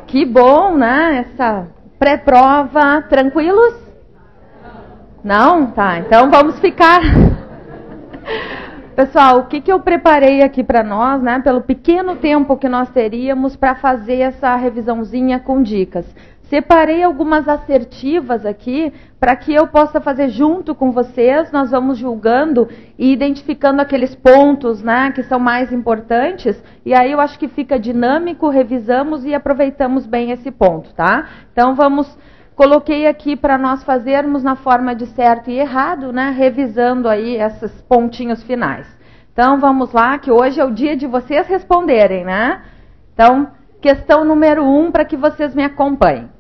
Que bom, né? Essa pré-prova. Tranquilos? Não? Tá, então vamos ficar. Pessoal, o que eu preparei aqui para nós, né? Pelo pequeno tempo que nós teríamos para fazer essa revisãozinha com dicas. Separei algumas assertivas aqui para que eu possa fazer junto com vocês. Nós vamos julgando e identificando aqueles pontos, né, que são mais importantes. E aí eu acho que fica dinâmico, revisamos e aproveitamos bem esse ponto, tá? Então coloquei aqui para nós fazermos na forma de certo e errado, né, revisando aí esses pontinhos finais. Então vamos lá, que hoje é o dia de vocês responderem, né? Então, questão número 1 para que vocês me acompanhem.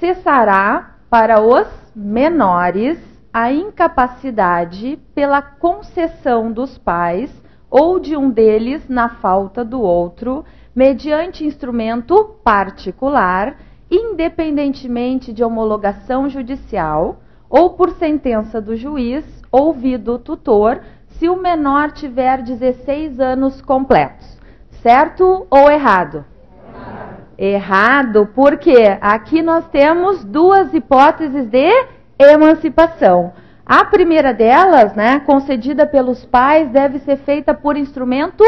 Cessará para os menores a incapacidade pela concessão dos pais ou de um deles na falta do outro, mediante instrumento particular, independentemente de homologação judicial, ou por sentença do juiz, ouvido o tutor, se o menor tiver 16 anos completos. Certo ou errado? Errado, porque aqui nós temos duas hipóteses de emancipação. A primeira delas, né, concedida pelos pais, deve ser feita por instrumento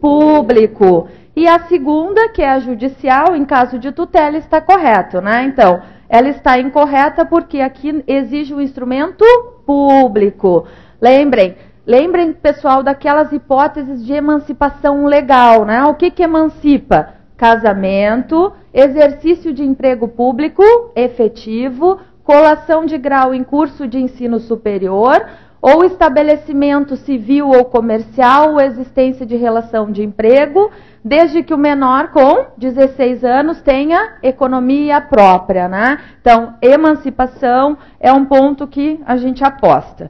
público. E a segunda, que é a judicial, em caso de tutela, está correto, né? Então, ela está incorreta porque aqui exige o instrumento público. Lembrem, pessoal, daquelas hipóteses de emancipação legal, né? O que emancipa? Casamento, exercício de emprego público efetivo, colação de grau em curso de ensino superior, ou estabelecimento civil ou comercial, ou existência de relação de emprego, desde que o menor com 16 anos tenha economia própria, né? Então, emancipação é um ponto que a gente aposta.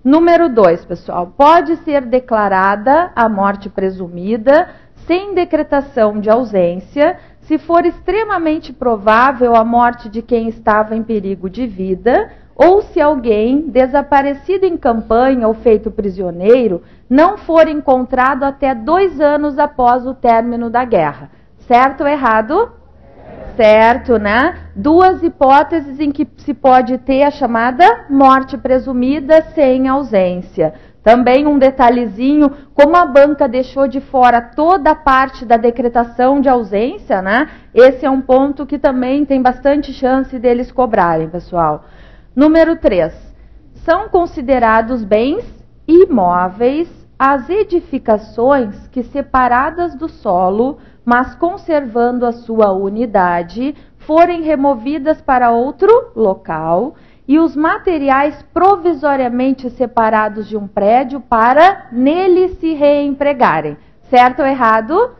Número 2, pessoal, pode ser declarada a morte presumida sem decretação de ausência, se for extremamente provável a morte de quem estava em perigo de vida, ou se alguém desaparecido em campanha ou feito prisioneiro não for encontrado até 2 anos após o término da guerra. Certo ou errado? Certo, né? Duas hipóteses em que se pode ter a chamada morte presumida sem ausência. Também um detalhezinho, como a banca deixou de fora toda a parte da decretação de ausência, né? Esse é um ponto que também tem bastante chance deles cobrarem, pessoal. Número 3. São considerados bens imóveis as edificações que, separadas do solo, mas conservando a sua unidade, forem removidas para outro local, e os materiais provisoriamente separados de um prédio para nele se reempregarem. Certo ou errado?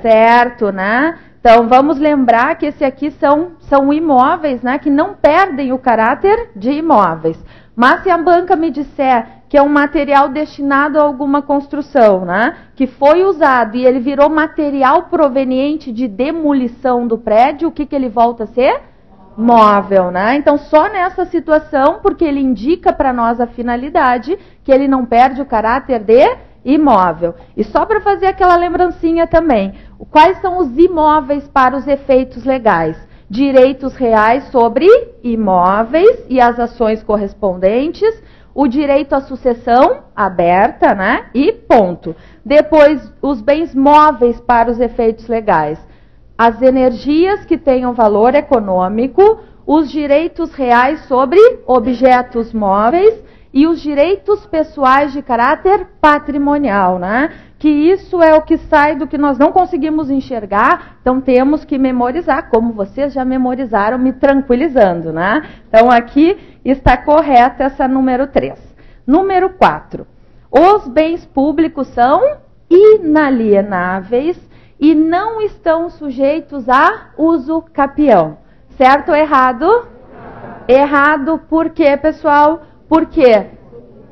Certo, né? Então, vamos lembrar que esse aqui são imóveis, né, que não perdem o caráter de imóveis. Mas se a banca me disser que é um material destinado a alguma construção, né, que foi usado e ele virou material proveniente de demolição do prédio, o que ele volta a ser? Móvel, né? Então, só nessa situação, porque ele indica para nós a finalidade, que ele não perde o caráter de imóvel. E só para fazer aquela lembrancinha também, quais são os imóveis para os efeitos legais? Direitos reais sobre imóveis e as ações correspondentes, o direito à sucessão aberta, né? E ponto. Depois, os bens móveis para os efeitos legais. As energias que tenham valor econômico, os direitos reais sobre objetos móveis e os direitos pessoais de caráter patrimonial, né? Que isso é o que sai do que nós não conseguimos enxergar, então temos que memorizar, como vocês já memorizaram, me tranquilizando, né? Então aqui está correta essa número 3. Número 4. Os bens públicos são inalienáveis e não estão sujeitos a uso capião. Certo ou errado? Errado por quê, pessoal? Porque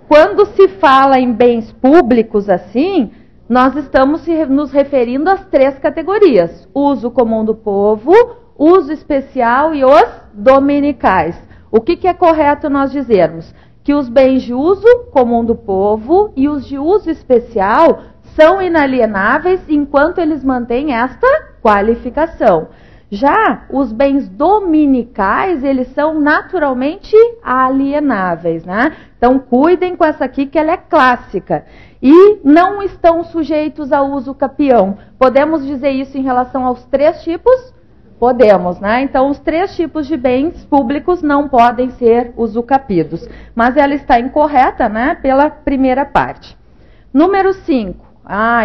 quando se fala em bens públicos assim, nós estamos nos referindo às 3 categorias. Uso comum do povo, uso especial e os dominicais. O que é correto nós dizermos? Que os bens de uso comum do povo e os de uso especial são inalienáveis enquanto eles mantêm esta qualificação. Já os bens dominicais, eles são naturalmente alienáveis, né? Então, cuidem com essa aqui, que ela é clássica. E não estão sujeitos a uso capião. Podemos dizer isso em relação aos 3 tipos? Podemos, né? Então, os 3 tipos de bens públicos não podem ser usucapidos. Mas ela está incorreta, né? Pela primeira parte. Número 5.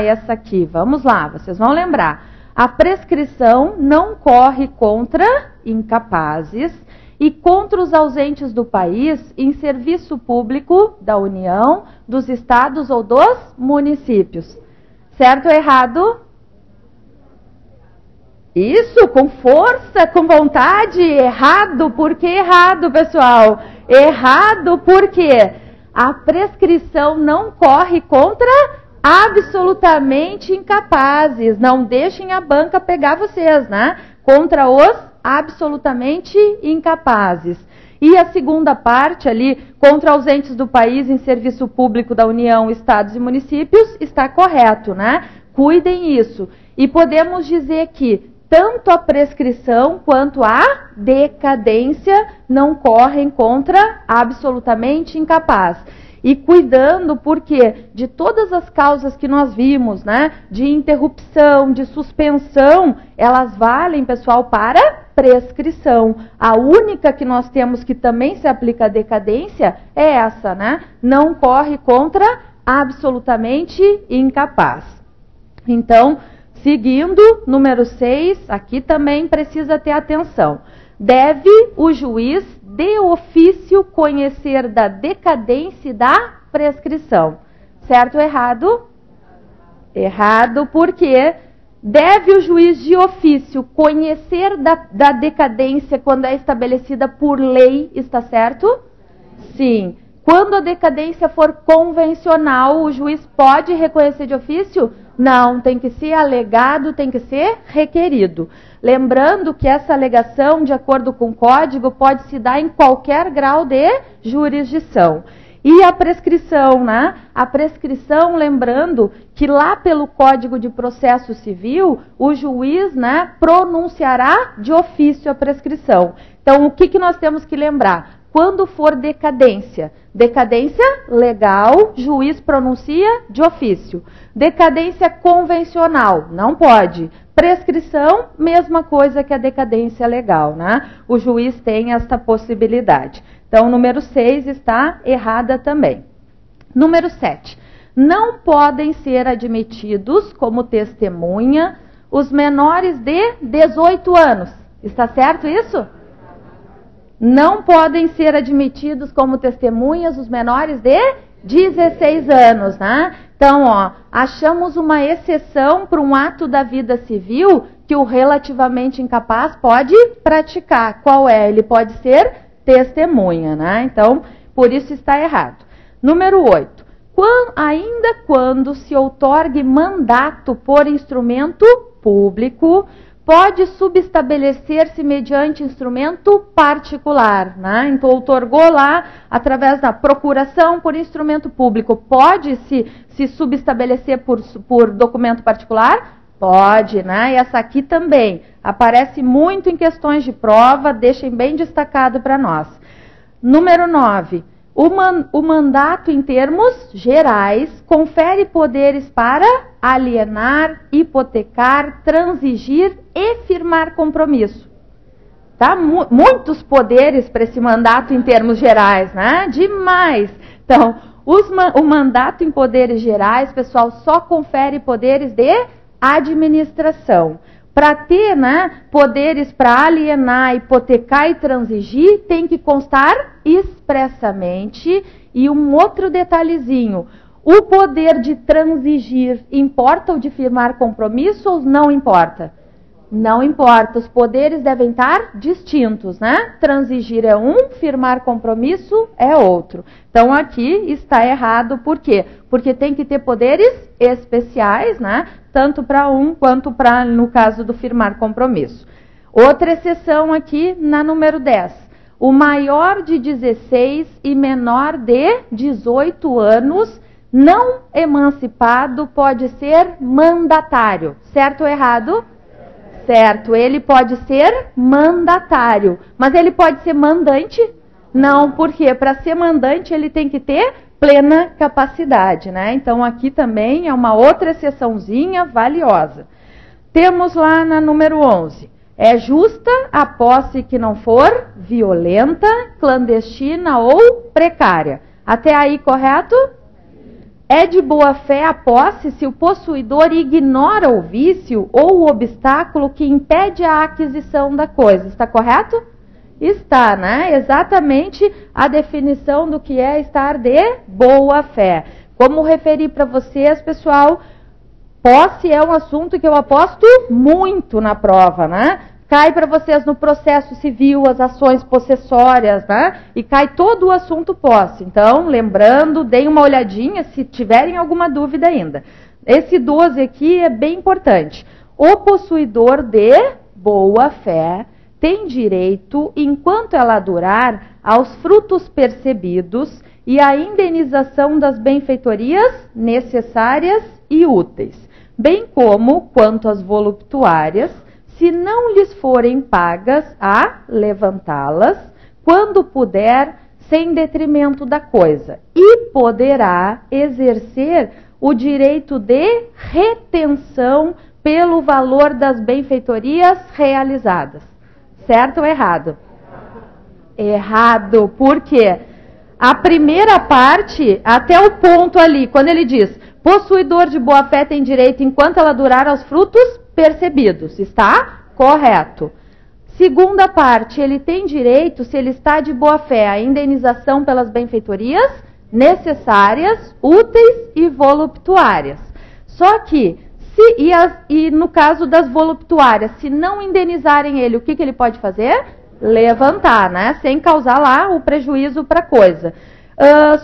Essa aqui. Vamos lá, vocês vão lembrar. A prescrição não corre contra incapazes e contra os ausentes do país em serviço público da União, dos estados ou dos municípios. Certo ou errado? Isso, com força, com vontade. Errado. Por que errado, pessoal? Errado porque a prescrição não corre contra absolutamente incapazes. Não deixem a banca pegar vocês, né? Contra os absolutamente incapazes. E a segunda parte ali, contra ausentes do país em serviço público da União, estados e municípios, está correto, né? Cuidem isso. E podemos dizer que tanto a prescrição quanto a decadência não correm contra absolutamente incapaz. E cuidando, porque de todas as causas que nós vimos, né, de interrupção, de suspensão, elas valem, pessoal, para prescrição. A única que nós temos que também se aplica à decadência é essa, né? Não corre contra absolutamente incapaz. Então, seguindo, número 6, aqui também precisa ter atenção. Deve o juiz de ofício conhecer da decadência e da prescrição. Certo ou errado? Errado, porque deve o juiz de ofício conhecer da decadência quando é estabelecida por lei, está certo? Sim. Quando a decadência for convencional, o juiz pode reconhecer de ofício? Não, tem que ser alegado, tem que ser requerido. Lembrando que essa alegação, de acordo com o código, pode se dar em qualquer grau de jurisdição. E a prescrição, né? A prescrição, lembrando que lá pelo Código de Processo Civil, o juiz, né, pronunciará de ofício a prescrição. Então, o que nós temos que lembrar? Quando for decadência legal, juiz pronuncia de ofício. Decadência convencional, não pode. Prescrição, mesma coisa que a decadência legal, né? O juiz tem esta possibilidade. Então, número 6 está errada também. Número 7. Não podem ser admitidos como testemunha os menores de 18 anos. Está certo isso? Não podem ser admitidos como testemunhas os menores de 16 anos, né? Então, achamos uma exceção para um ato da vida civil que o relativamente incapaz pode praticar. Qual é? Ele pode ser testemunha, né? Então, por isso está errado. Número 8. Ainda quando se outorgue mandato por instrumento público, pode subestabelecer-se mediante instrumento particular, né? Então, outorgou lá através da procuração por instrumento público. Pode se subestabelecer por documento particular? Pode, né? E essa aqui também aparece muito em questões de prova, deixem bem destacado para nós. Número 9. O mandato, em termos gerais, confere poderes para alienar, hipotecar, transigir e firmar compromisso. Tá? Muitos poderes para esse mandato em termos gerais, né? Demais. Então, o mandato em poderes gerais, pessoal, só confere poderes de administração. Para ter, né, poderes para alienar, hipotecar e transigir, tem que constar expressamente. E um outro detalhezinho, o poder de transigir importa o de firmar compromisso ou não importa? Não importa, os poderes devem estar distintos, né? Transigir é um, firmar compromisso é outro. Então, aqui está errado, por quê? Porque tem que ter poderes especiais, né? Tanto para um quanto para, no caso do firmar compromisso. Outra exceção aqui na número 10. O maior de 16 e menor de 18 anos não emancipado pode ser mandatário. Certo ou errado? Certo, ele pode ser mandatário. Mas ele pode ser mandante? Não, porque para ser mandante ele tem que ter plena capacidade, né? Então aqui também é uma outra exceçãozinha valiosa. Temos lá na número 11. É justa a posse que não for violenta, clandestina ou precária. Até aí, correto? É de boa fé a posse se o possuidor ignora o vício ou o obstáculo que impede a aquisição da coisa. Está correto? Está, né? Exatamente a definição do que é estar de boa fé. Como referi para vocês, pessoal, posse é um assunto que eu aposto muito na prova, né? Cai para vocês no processo civil, as ações possessórias, né? E cai todo o assunto posse. Então, lembrando, deem uma olhadinha se tiverem alguma dúvida ainda. Esse 12 aqui é bem importante. O possuidor de boa fé tem direito, enquanto ela durar, aos frutos percebidos e à indenização das benfeitorias necessárias e úteis, bem como, quanto às voluptuárias, se não lhes forem pagas, a levantá-las, quando puder, sem detrimento da coisa, e poderá exercer o direito de retenção pelo valor das benfeitorias realizadas. Certo ou errado? Errado, por quê? A primeira parte, até o ponto ali, quando ele diz, possuidor de boa fé tem direito enquanto ela durar aos frutos percebidos. Está correto. Segunda parte, ele tem direito, se ele está de boa fé, a indenização pelas benfeitorias necessárias, úteis e voluptuárias. Só que, e no caso das voluptuárias, se não indenizarem ele, o que ele pode fazer? Levantar, né? Sem causar lá o prejuízo para a coisa.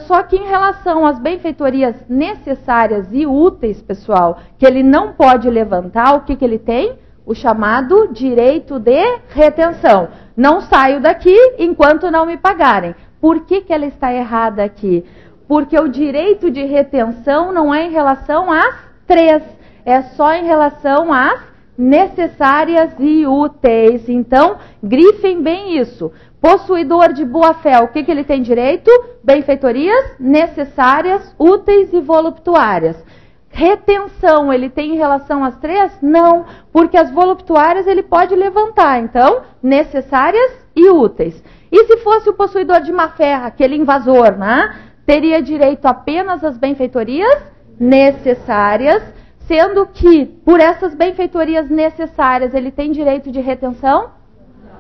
Só que em relação às benfeitorias necessárias e úteis, pessoal, que ele não pode levantar, o que ele tem? O chamado direito de retenção. Não saio daqui enquanto não me pagarem. Por que ela está errada aqui? Porque o direito de retenção não é em relação às três, é só em relação às necessárias e úteis. Então, grifem bem isso. Possuidor de boa fé, o que ele tem direito? Benfeitorias necessárias, úteis e voluptuárias. Retenção, ele tem em relação às três? Não, porque as voluptuárias ele pode levantar. Então, necessárias e úteis. E se fosse o possuidor de má fé, aquele invasor, né? Teria direito apenas às benfeitorias necessárias, sendo que, por essas benfeitorias necessárias, ele tem direito de retenção?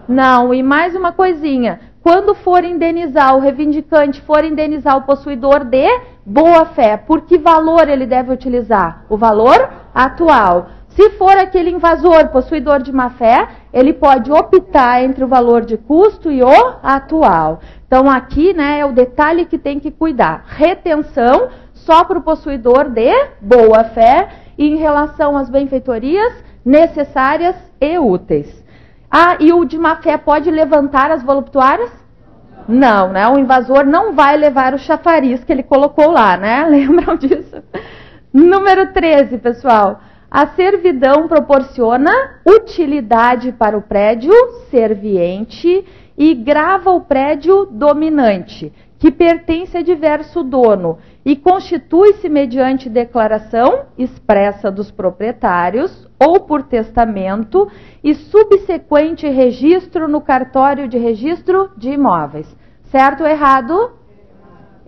Não. E mais uma coisinha. Quando for indenizar, o reivindicante for indenizar o possuidor de boa fé, por que valor ele deve utilizar? O valor atual. Se for aquele invasor, possuidor de má fé, ele pode optar entre o valor de custo e o atual. Então, aqui, né, é o detalhe que tem que cuidar. Retenção só para o possuidor de boa fé e em relação às benfeitorias necessárias e úteis. Ah, e o de má fé pode levantar as voluptuárias? Não, né? O invasor não vai levar o chafariz que ele colocou lá, né? Lembram disso? Número 13, pessoal. A servidão proporciona utilidade para o prédio serviente e grava o prédio dominante, que pertence a diverso dono, e constitui-se mediante declaração expressa dos proprietários ou por testamento e subsequente registro no cartório de registro de imóveis. Certo ou errado?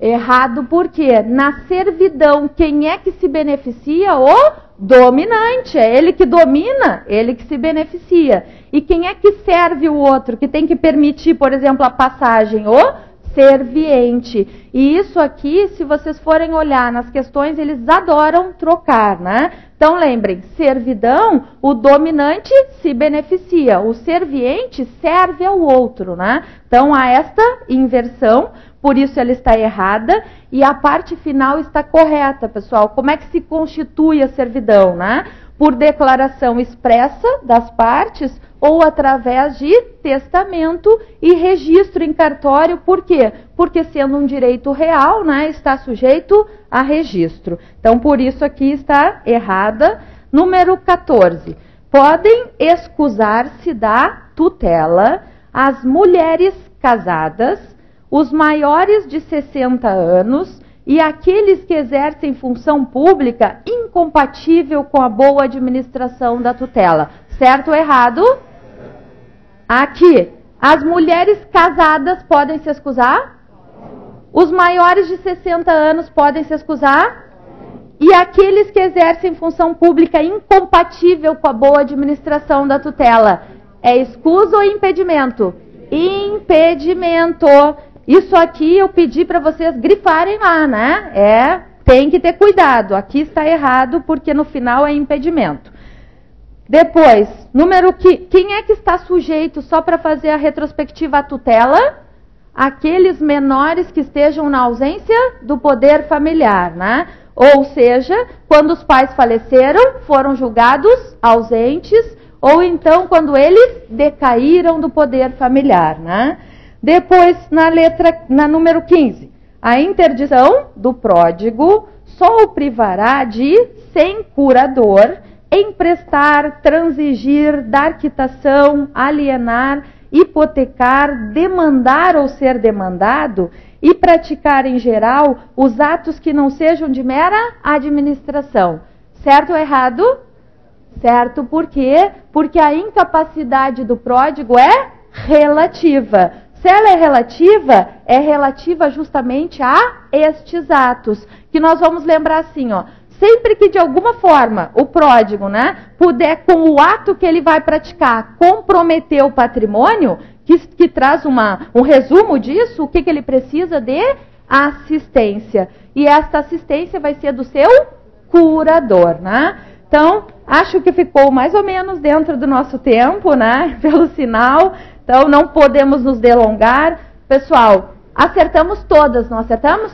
Errado porque na servidão quem é que se beneficia? O dominante. É ele que domina, ele que se beneficia. E quem é que serve o outro, que tem que permitir, por exemplo, a passagem? O serviente. E isso aqui, se vocês forem olhar nas questões, eles adoram trocar, né? Então lembrem, servidão, o dominante se beneficia, o serviente serve ao outro, né? Então há esta inversão, por isso ela está errada, e a parte final está correta, pessoal. Como é que se constitui a servidão, né? Por declaração expressa das partes ou através de testamento e registro em cartório. Por quê? Porque sendo um direito real, né, está sujeito a registro. Então, por isso aqui está errada. Número 14. Podem excusar-se da tutela as mulheres casadas, os maiores de 60 anos e aqueles que exercem função pública incompatível com a boa administração da tutela. Certo ou errado? Aqui, as mulheres casadas podem se excusar? Os maiores de 60 anos podem se excusar? E aqueles que exercem função pública incompatível com a boa administração da tutela, é escusa ou impedimento? Impedimento. Isso aqui eu pedi para vocês grifarem lá, né? Tem que ter cuidado. Aqui está errado porque no final é impedimento. Depois, quem é que está sujeito só para fazer a retrospectiva à tutela? Aqueles menores que estejam na ausência do poder familiar, né? Ou seja, quando os pais faleceram, foram julgados ausentes, ou então quando eles decaíram do poder familiar, né? Depois, na número 15, a interdição do pródigo só o privará de, sem curador, emprestar, transigir, dar quitação, alienar, hipotecar, demandar ou ser demandado e praticar em geral os atos que não sejam de mera administração. Certo ou errado? Certo, por quê? Porque a incapacidade do pródigo é relativa. Se ela é relativa justamente a estes atos, que nós vamos lembrar assim, ó. Sempre que de alguma forma o pródigo, né, puder com o ato que ele vai praticar comprometer o patrimônio, que traz um resumo disso, o que ele precisa de assistência. E esta assistência vai ser do seu curador, né? Então, acho que ficou mais ou menos dentro do nosso tempo, né? Pelo sinal. Então, não podemos nos delongar. Pessoal, acertamos todas, não acertamos?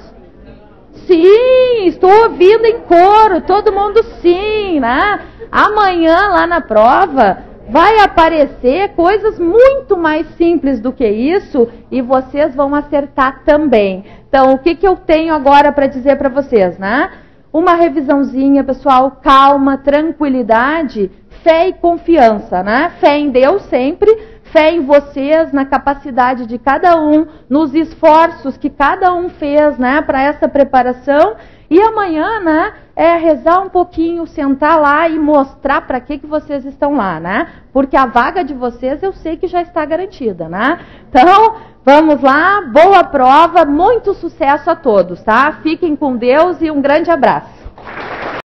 Sim, estou ouvindo em coro, todo mundo sim, né? Amanhã, lá na prova, vai aparecer coisas muito mais simples do que isso e vocês vão acertar também. Então, o que eu tenho agora para dizer para vocês, né? Uma revisãozinha, pessoal, calma, tranquilidade, fé e confiança, né? Fé em Deus sempre, fé em vocês, na capacidade de cada um, nos esforços que cada um fez, né, para essa preparação. E amanhã, né, rezar um pouquinho, sentar lá e mostrar para que vocês estão lá, né? Porque a vaga de vocês eu sei que já está garantida, né? Então, vamos lá, boa prova, muito sucesso a todos, tá? Fiquem com Deus e um grande abraço.